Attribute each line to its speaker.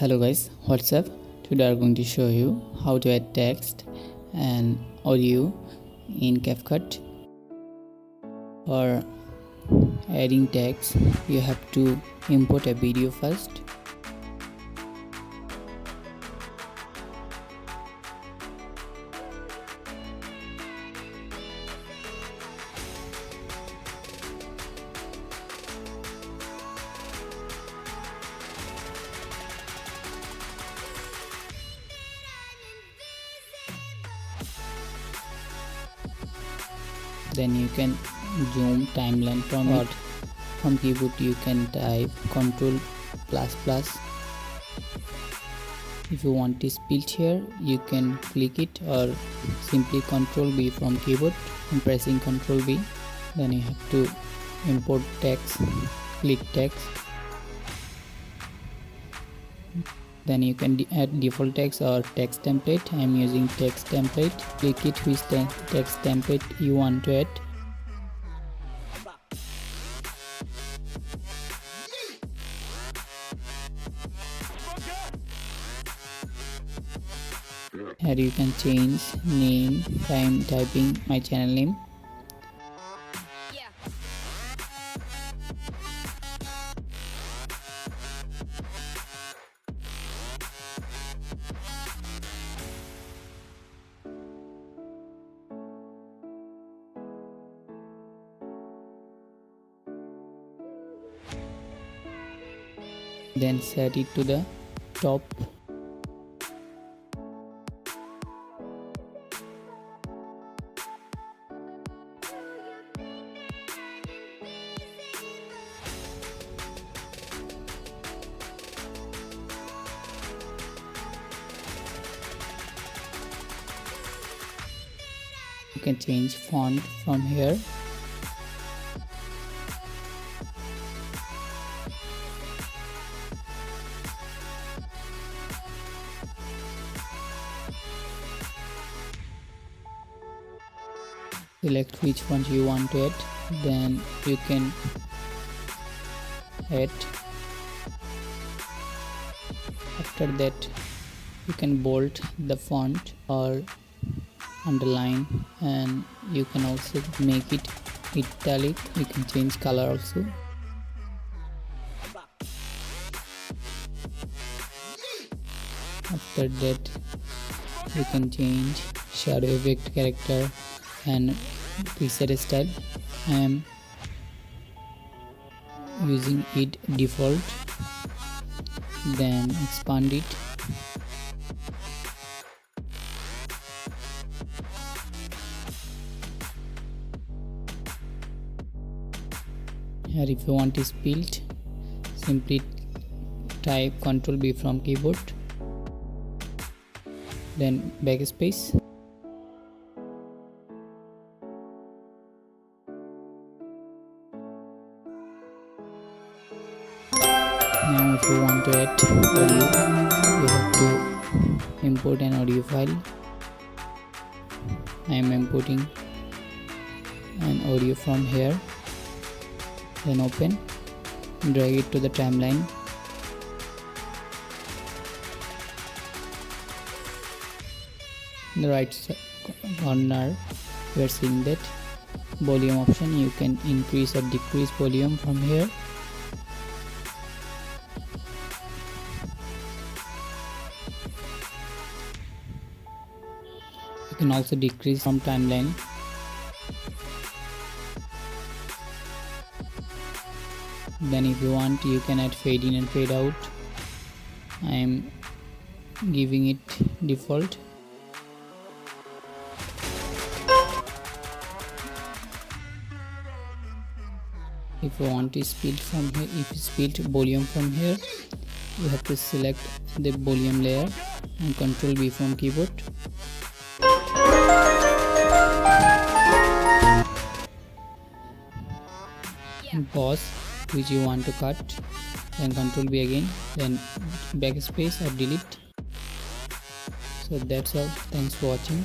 Speaker 1: Hello guys, what's up? Today I'm going to show you how to add text and audio in CapCut. For adding text, you have to import a video first. Then you can zoom timeline from it. From keyboard you can type Ctrl++. If you want to split here, you can click it or simply Ctrl+B from keyboard and pressing Ctrl+B. Then you have to import text, click text. Then you can add default text or text template. I am using text template. Click it which text template you want to add. Here you can change name. I am typing my channel name. Then set it to the top. You can change font from here. Select which font you want to add, then you can add. After that you can bold the font or underline, and you can also make it italic. You can change color also. After that you can change shadow effect, character and preset style. I am using it default. Then expand it. Here if you want to split, simply type Ctrl+B from keyboard, then backspace. Now if you want to add audio, you have to import an audio file. I am importing an audio from here. Then open, drag it to the timeline. In the right corner you are seeing that volume option. You can increase or decrease volume from here. You can also decrease from timeline. Then if you want, you can add fade in and fade out. I am giving it default. If you want to split from here, if you split volume from here, you have to select the volume layer and Ctrl+B from keyboard. And pause which you want to cut, then Ctrl+B again, then backspace or delete. So that's all. Thanks for watching.